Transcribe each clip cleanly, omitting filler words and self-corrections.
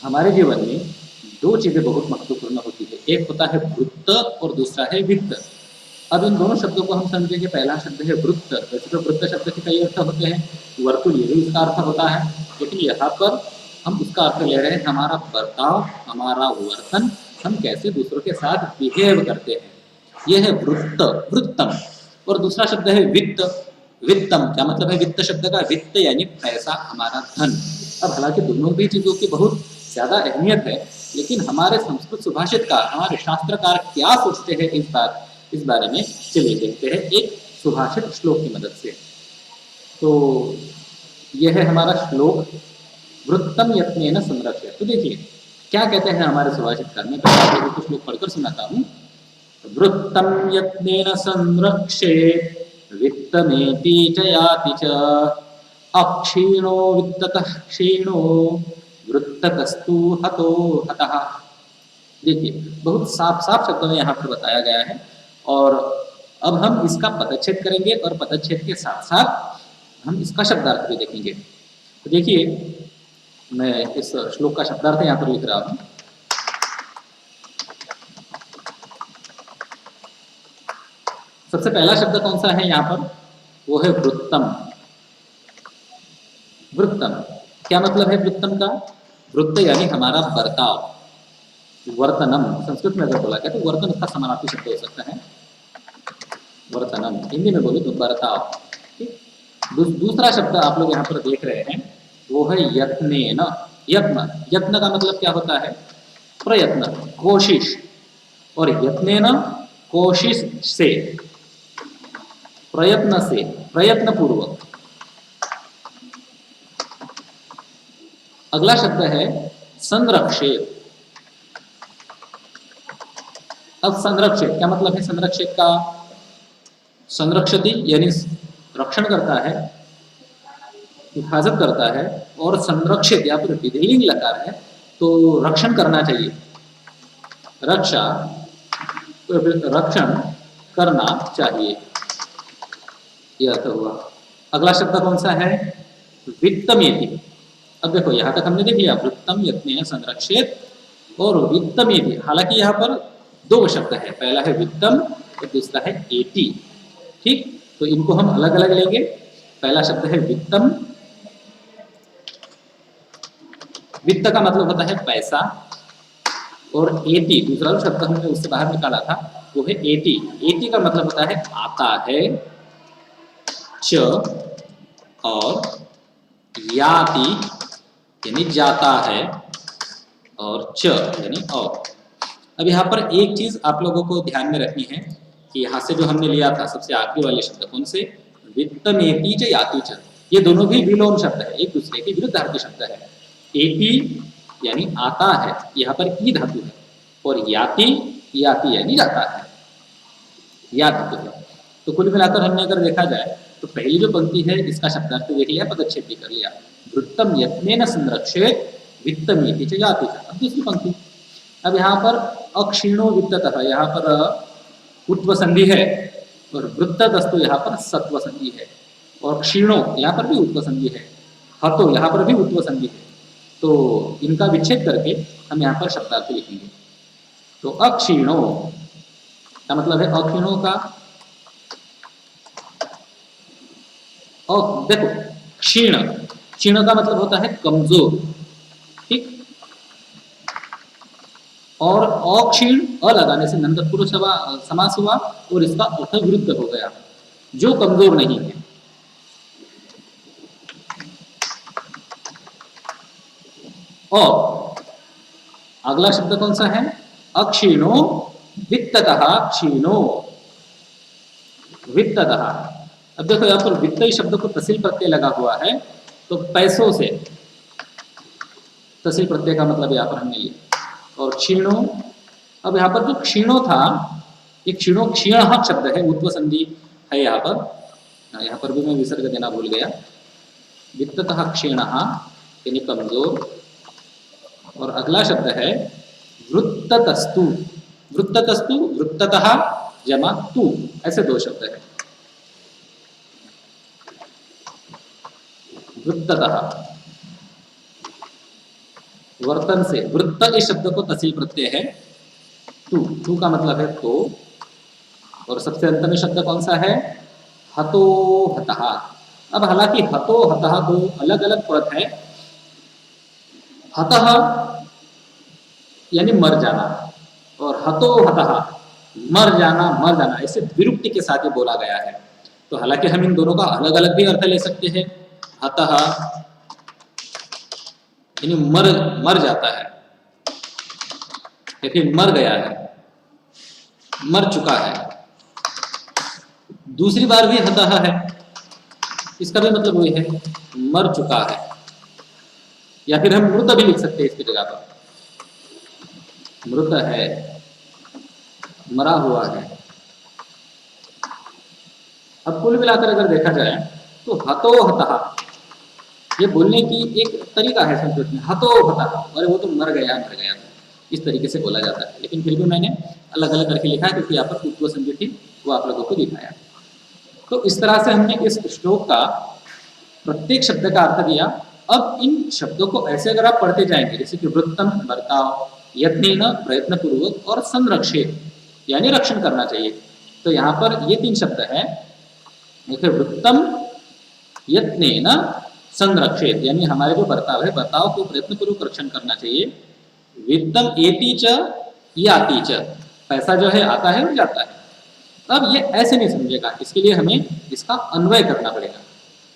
हमारे जीवन में दो चीज़ें बहुत महत्वपूर्ण होती है, एक होता है वृत्त और दूसरा है वित्त। अब इन दोनों शब्दों को हम समझेंगे। पहला शब्द है वृत्त। वैसे तो वृत्त शब्द के कई अर्थ होते हैं, वर्तुल ये भी उसका अर्थ होता है, लेकिन यहाँ पर हम उसका अर्थ ले रहे हैं हमारा बर्ताव, हमारा वर्तन, हम कैसे दूसरों के साथ बिहेव करते हैं, यह है वृत्त, वृत्तम। और दूसरा शब्द है वित्त। वित्तम क्या मतलब है वित्त शब्द का? वित्त यानी पैसा, हमारा धन। अब हालांकि दोनों भी चीज़ों की बहुत ज़्यादा अहमियत है, लेकिन हमारे संस्कृत सुभाषितकार, हमारे शास्त्रकार क्या सोचते हैं इस बारे में चलिए देखते हैं एक सुभाषित श्लोक की मदद से। तो यह है हमारा श्लोक, वृत्तम यत्नेन संरक्ष्य। तो देखिए क्या कहते हैं हमारे सुभाषितकार। मैं पहले आप लोगों को श्लोक पढ़कर सुनाता हूँ। वृत्तम यत्नेन संरक्षेत् वित्तमेति च याति च अक्षीणो वित्ततः क्षीणो वृत्ततस्तु हतो हतः। देखिए बहुत साफ साफ शब्दों में यहाँ पर बताया गया है, और अब हम इसका पदच्छेद करेंगे और पदच्छेद के साथ साथ हम इसका शब्दार्थ भी देखेंगे। तो देखिए मैं इस श्लोक का शब्दार्थ यहाँ पर लिख रहा हूँ। सबसे पहला शब्द कौन सा है यहाँ पर? वो है वृत्तम। वृत्तम क्या मतलब है वृत्तम का? वृत्त यानी हमारा बर्ताव, वर्तनम संस्कृत में अगर बोला गया तो वर्तन उसका समानार्थी शब्द हो सकता है, वर्तनम। हिंदी में बोले तो बर्ताव। ठीक। दूसरा शब्द आप लोग यहाँ पर देख रहे हैं वो है यत्नेन। यत्न, यत्न का मतलब क्या होता है? प्रयत्न, कोशिश। और यत्नेन कोशिश से, प्रयत्न से, प्रयत्न पूर्वक। अगला शब्द है संरक्षेत। अब संरक्षित क्या मतलब है? संरक्षित का संरक्षति यानी रक्षण करता है, हिफाजत करता है, और संरक्षित यहाँ पर विधिलिंग लकार है तो रक्षण करना चाहिए, रक्षा, रक्षण करना चाहिए, यह अर्थ हुआ। अगला शब्द कौन सा है? वित्तमेति। अब देखो यहाँ तक हमने देख लिया वृत्तम यत्नेन संरक्षित और वित्तमेति। हालांकि यहाँ पर दो शब्द है, पहला है वित्तम और दूसरा है एति। ठीक, तो इनको हम अलग अलग लेंगे। पहला शब्द है वित्तम। वित्त का मतलब होता है पैसा, और एति दूसरा जो शब्द हमने उससे बाहर निकाला था वो है एति। एति का मतलब होता है आता है, च और याति यानी जाता है, और च यानी और। अब यहाँ पर एक चीज आप लोगों को ध्यान में रखनी है कि यहाँ से जो हमने लिया था सबसे आखिरी वाले शब्द कौन से? वित्तमेति च याति च। ये दोनों भी विलोम शब्द है, एक दूसरे के विरुद्धार्थी शब्द है। एति यानी आता है, यहाँ पर ई धातु है, और याति, याति यानी जाता है, या धातु है। तो कुल मिलाकर हमने अगर देखा जाए तो पहली जो पंक्ति है इसका शब्दार्थ देख लिया, पदच्छेद भी कर लिया। वृत्तम यत्नेन संरक्षेत वित्तमेति च याति च। अब दूसरी पंक्ति, अब यहाँ पर अक्षीणो वित्ततः, यहाँ पर उत्व संधि है, और वृत्ततस्तु यहाँ पर सत्व संधि है, और क्षीणो यहाँ पर भी उत्व संधि है, हतो यहाँ पर भी उत्व संधि है। तो इनका विच्छेद करके हम यहाँ पर शब्दार्थ लिखेंगे। तो अक्षीणो का मतलब है अक्षीणों का, देखो क्षीण, क्षीण का मतलब होता है कमजोर। ठीक, और अक्षीण अ लगाने से नंद पुरुष समास हुआ और इसका अर्थ विरुद्ध हो गया, जो कमजोर नहीं है। और अगला शब्द कौन सा है? अक्षीणो वित्ततः क्षीणो, वित्ततः। अब देखो यहाँ पर वित्त शब्द को तहसील प्रत्यय लगा हुआ है, तो पैसों से, तहसील प्रत्यय का मतलब यहाँ पर हमने लिया। और क्षीणो, अब यहाँ पर जो क्षीणो था, ये क्षीणो क्षीण शब्द है, उत्व संधि है यहाँ पर। यहाँ पर भी मैं विसर्ग देना भूल गया। वित्ततः क्षीण यानी कमजोर। और अगला शब्द है वृत्ततस्तु। वृत्ततस्तु, वृत्ततः जमा तु, ऐसे दो शब्द है। वृत्ततः, वर्तन से, वृत्त इस शब्द को तहसील प्रत्यय है, तू का मतलब है तो, और सबसे अंत में शब्द कौन सा है, हतो हतः। अब हालांकि हतो हतः दो अलग अलग पद है। हतः यानी मर जाना, और हतो हतः मर जाना ऐसे द्विरुक्ति के साथ ही बोला गया है। तो हालांकि हम इन दोनों का अलग अलग भी अर्थ ले सकते हैं। हतः यानी मर जाता है, या फिर मर गया है, मर चुका है। दूसरी बार भी हतः है, इसका भी मतलब वही है, मर चुका है। या फिर हम मृत भी लिख सकते हैं इसकी जगह पर, मृत है, मरा हुआ है। अब कुल मिलाकर अगर देखा जाए तो हतो हतः ये बोलने की एक तरीका है संस्कृत में। हतो हतः, अरे वो तो मर गया इस तरीके से बोला जाता है। लेकिन फिर भी मैंने अलग अलग करके लिखा है, क्योंकि यहाँ पर पूर्व संधि थी वो आप लोगों को दिखाया। तो इस तरह से हमने इस श्लोक का प्रत्येक शब्द का अर्थ दिया। अब इन शब्दों को ऐसे अगर आप पढ़ते जाएंगे, जैसे कि वृत्तम बर्ताव, यत्नेन प्रयत्न पूर्वक, और संरक्षित यानी रक्षण करना चाहिए। तो यहाँ पर ये 3 शब्द है, वृत्तम यत्नेन संरक्षित यानी हमारे जो बर्ताव है, बर्ताव को प्रयत्न पूर्वक रक्षण करना चाहिए। वित्तम एति च याति च, पैसा जो है आता है और जाता है। अब ये ऐसे नहीं समझेगा, इसके लिए हमें इसका अन्वय करना पड़ेगा।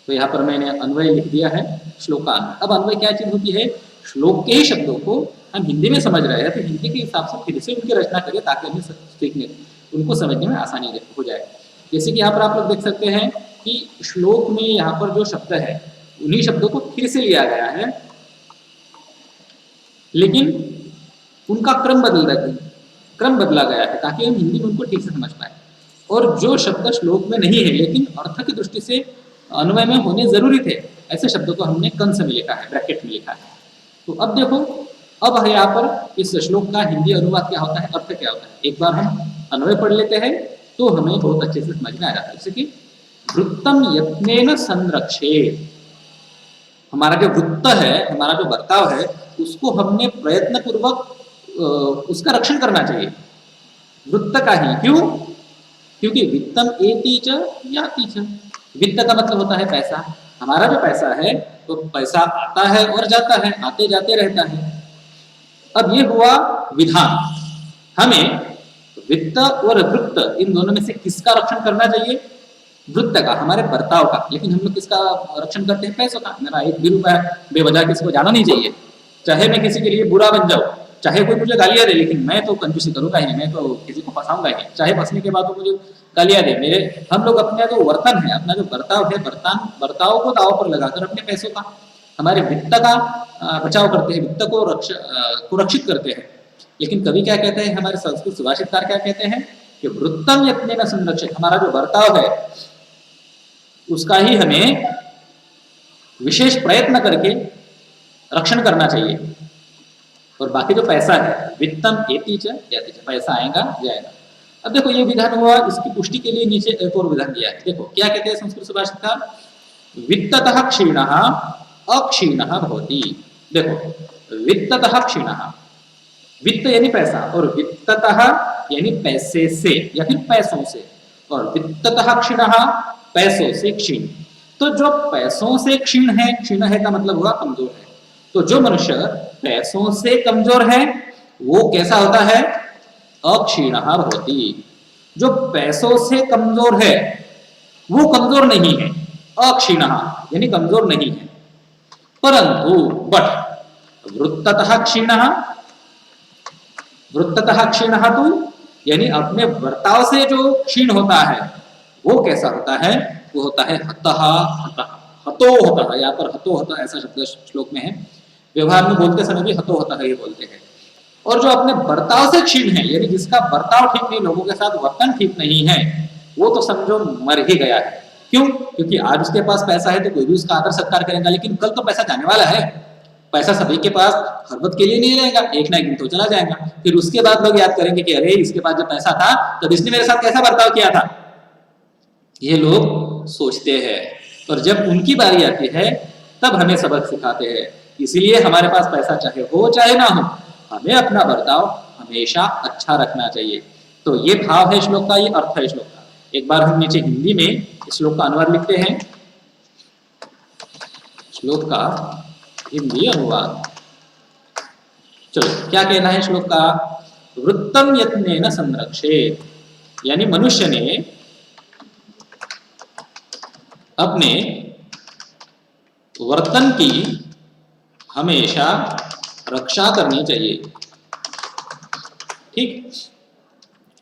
तो यहाँ पर मैंने अन्वय लिख दिया है, श्लोक का अन्वय। अब अन्वय क्या चीज होती है, श्लोक के ही शब्दों को हम हिंदी में समझ रहे हैं तो हिंदी के हिसाब से फिर से उनकी रचना करें, ताकि हमें सीखने उनको समझने में आसानी हो जाए। जैसे कि यहाँ पर आप लोग देख सकते हैं कि श्लोक में यहाँ पर जो शब्द है उन्हीं शब्दों को फिर से लिया गया है, लेकिन उनका क्रम बदला गया है, ताकि हम हिंदी में उनको ठीक से समझ पाए। और जो शब्द श्लोक में नहीं है लेकिन अर्थ की दृष्टि से अन्वय में होने जरूरी थे, ऐसे शब्दों को हमने कंस में लिखा है, ब्रैकेट में लिखा है। तो अब देखो, अब यहाँ पर इस श्लोक का हिंदी अनुवाद क्या होता है, अर्थ क्या होता है, एक बार हम अन्वय पढ़ लेते हैं तो हमें बहुत अच्छे से समझ में आ जाता है। जैसे कि वृत्तम यत्नेन संरक्षेत, हमारा जो वृत्त है, हमारा जो बर्ताव है, उसको हमने प्रयत्न पूर्वक उसका रक्षण करना चाहिए, वृत्त का ही। क्यों? क्योंकि वित्तम एति च याति च, वित्त का मतलब होता है पैसा। हमारा जो पैसा है तो पैसा आता है और जाता है, आते जाते रहता है। अब ये हुआ विधान, हमें वित्त और वृत्त इन दोनों में से किसका रक्षण करना चाहिए, वृत्त का, हमारे बर्ताव का। लेकिन हम लोग किसका रक्षण करते हैं, पैसों का। मेरा 1 भी रुपया बेवजह किसी को जाना नहीं चाहिए, चाहे मैं किसी के लिए बुरा बन जाऊं, चाहे कोई मुझे गालियां दे, लेकिन मैं तो कंजूसी करूंगा ही, मैं तो किसी को फंसाऊंगा ही, चाहे फंसने के बाद वो मुझे गालियां दे। मेरे हम लोग अपना जो वर्तन है, अपना जो बर्ताव है, बर्ताव को दाव पर लगाकर अपने पैसों का, हमारे वित्त का बचाव करते हैं, वित्त को रक्षित करते हैं। लेकिन कवि क्या कहते हैं, हमारे संस्कृत सुभाषितकार क्या कहते हैं कि वृत्तम यत्नेन संरक्षित, हमारा जो बर्ताव है उसका ही हमें विशेष प्रयत्न करके रक्षण करना चाहिए। और बाकी जो पैसा है, वित्तम एति च याति च, पैसा आएगा जाएगा। अब देखो ये विधान हुआ, इसकी पुष्टि के लिए नीचे एक और विधान दिया है। देखो क्या कहते हैं संस्कृत सुभाषितकार, वित्ततः क्षीणः अक्षीणः भवति। देखो वित्ततः क्षीणः, वित्त यानी पैसा, और वित्ततः यानी पैसे से या फिर पैसों से, और वित्ततः क्षीणः पैसों से क्षीण। तो जो पैसों से क्षीण है, क्षीण है का मतलब हुआ कमजोर है। तो जो मनुष्य पैसों से कमजोर है वो कैसा होता है, अक्षीणः भवति। जो पैसों से कमजोर है वो कमजोर नहीं है, अक्षीणः यानी कमजोर नहीं है। परंतु बट वृत्ततः क्षीणः, वृत्ततः क्षीणः तो यानी अपने बर्ताव से जो क्षीण होता है वो कैसा होता है, वो होता है हतः हतः, हतो हतः। यहाँ पर हतो हतः ऐसा शब्द श्लोक में है, व्यवहार में बोलते समय भी हतो हतः ही बोलते हैं। और जो अपने बर्ताव से क्षीण है, यानी जिसका बर्ताव ठीक नहीं, लोगों के साथ वर्तन ठीक नहीं है, वो तो समझो मर ही गया है। क्यों? क्योंकि आज उसके पास पैसा है तो कोई भी उसका आदर सत्कार करेगा, लेकिन कल तो पैसा जाने वाला है। पैसा सभी के पास हर वक्त के लिए नहीं रहेगा, एक ना एक दिन तो चला जाएगा। फिर उसके बाद लोग याद करेंगे कि अरे इसके पास जब पैसा था तब इसने मेरे साथ कैसा बर्ताव किया था, ये लोग सोचते हैं। और जब उनकी बारी आती है तब हमें सबक सिखाते हैं इसीलिए हमारे पास पैसा चाहे हो चाहे ना हो, हमें अपना बर्ताव हमेशा अच्छा रखना चाहिए। तो ये भाव है श्लोक का, ये अर्थ है श्लोक का। एक बार हम नीचे हिंदी में इस श्लोक का अनुवाद लिखते हैं। श्लोक का हिंदी अनुवाद, चलो क्या कहना है श्लोक का? वृत्तम यत्नेन संरक्षेत, यानी मनुष्य ने अपने वर्तन की हमेशा रक्षा करनी चाहिए। ठीक,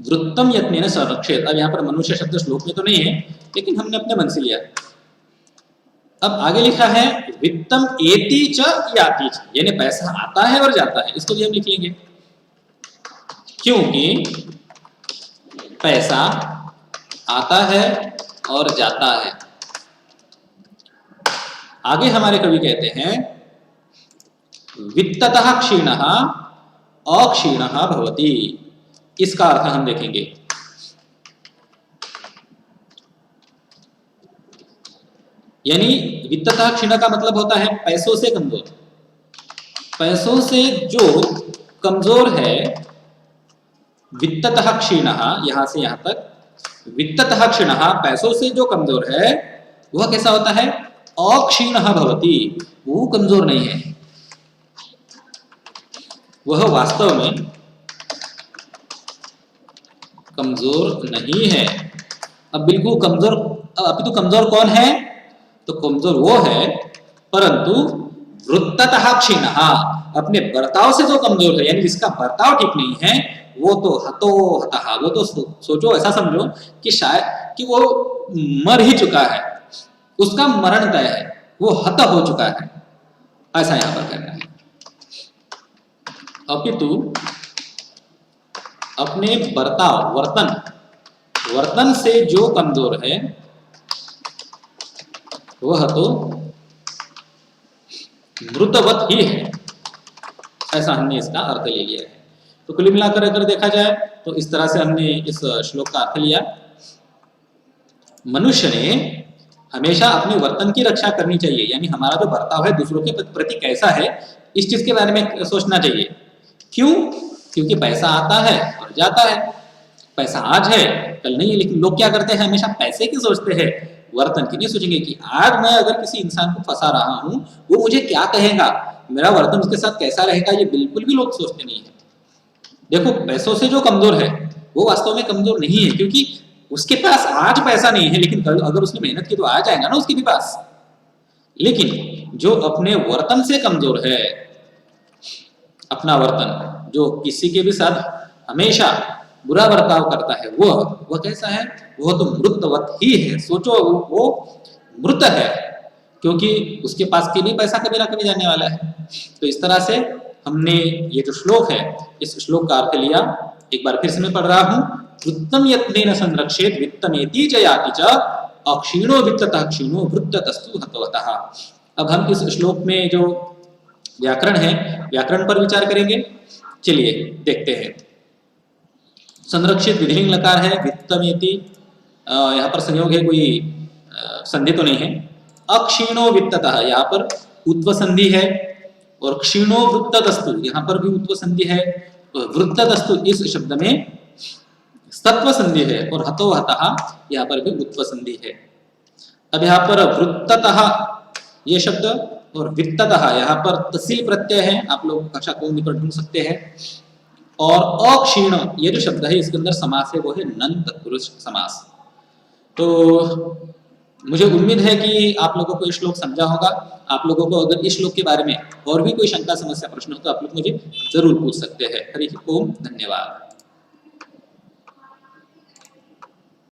वृत्तम यत्नेन संरक्षेत। अब यहाँ पर मनुष्य शब्द श्लोक में तो नहीं है, लेकिन हमने अपने मन से लिया। अब आगे लिखा है वित्तम एति च याति च, यानी पैसा आता है और जाता है। इसको भी हम लिख लेंगे, क्योंकि पैसा आता है और जाता है। आगे हमारे कवि कहते हैं वित्ततः क्षीणः अक्षीणः भवति। इसका अर्थ हम देखेंगे। यानी वित्ततः क्षीण का मतलब होता है पैसों से कमजोर। पैसों से जो कमजोर है, वित्ततः क्षीणः, यहां से यहां तक, वित्ततः क्षीणः, पैसों से जो कमजोर है वह कैसा होता है? अक्षीणः भवति, वो कमजोर नहीं है, वह वास्तव में कमजोर नहीं है। अब बिल्कुल कमजोर, अभी तो कमजोर कौन है? तो कमजोर वो है, परंतु वृत्ततः क्षीणः, अपने बर्ताव से जो कमजोर है, यानी जिसका बर्ताव ठीक नहीं है, वो तो हतो हतः, वो तो सोचो, ऐसा समझो कि शायद कि वो मर ही चुका है, उसका मरण तय है, वो हत हो चुका है, ऐसा यहां पर कहना है। अपितु अपने बर्ताव, वर्तन से जो कमजोर है वह तो मृतवत ही है, ऐसा हमने इसका अर्थ ले लिया है। तो कुल मिलाकर अगर देखा जाए तो इस तरह से हमने इस श्लोक का अर्थ लिया। मनुष्य ने हमेशा अपने वर्तन की रक्षा करनी चाहिए, यानी हमारा जो बर्ताव है दूसरों के प्रति कैसा है, इस चीज के बारे में सोचना चाहिए। क्यों? क्योंकि पैसा आता है और जाता है। पैसा आज है कल नहीं है, लेकिन लोग क्या करते हैं? हमेशा पैसे की सोचते हैं, वर्तन की नहीं सोचेंगे कि आज मैं अगर किसी इंसान को फंसा रहा हूं, वो मुझे क्या कहेगा, मेरा वर्तन उसके साथ कैसा रहेगा, ये बिल्कुल भी लोग सोचते नहीं है। देखो, पैसों से जो कमजोर है वो वास्तव में कमजोर नहीं है, क्योंकि उसके पास आज पैसा नहीं है, लेकिन कल अगर उसने मेहनत की तो आ जाएगा ना उसके भी पास। लेकिन जो अपने वर्तन से कमजोर है, अपना वर्तन, जो किसी के भी साथ हमेशा बुरा बर्ताव करता है, वह कैसा है? वह तो मृतवत ही है। सोचो, वो मृत है, क्योंकि उसके पास के लिए पैसा कभी ना कभी जाने वाला है। तो इस तरह से हमने ये जो श्लोक है, इस श्लोक का अर्थ लिया। एक बार फिर से मैं पढ़ रहा हूं, वृत्तम यत्नेन संरक्षेत वित्तमेति च याति च अक्षीणो वित्ततः क्षीणो वृत्ततस्तु हतवतः। अब हम इस श्लोक में जो व्याकरण है, व्याकरण पर विचार करेंगे। चलिए देखते हैं। संरक्षित विधिलिंग लकार है, वित्तमेति, यहाँ पर संयोग है, कोई संधि तो नहीं है। अक्षीणो वित्ततः, यहाँ पर उत्व संधि है, और क्षीणो वृत्ततस्तु, यहाँ पर भी उत्व संधि है। वृत्ततस्तु इस शब्द में सत्व संधि है, और हतो हतः यहाँ पर भी उत्व संधि है। अब यहाँ पर वृत्ततः ये शब्द और वित्ततः यहाँ पर तहसील प्रत्यय है, आप लोग कक्षा को निकट ढूंढ सकते हैं। और अक्षीण ये जो शब्द है, इसके अंदर समास है, वो है नन तत्पुरुष समास। तो मुझे उम्मीद है कि आप लोगों को ये श्लोक समझा होगा। आप लोगों को अगर इस श्लोक के बारे में और भी कोई शंका, समस्या, प्रश्न हो तो आप लोग मुझे जरूर पूछ सकते हैं। हरि ओम, धन्यवाद।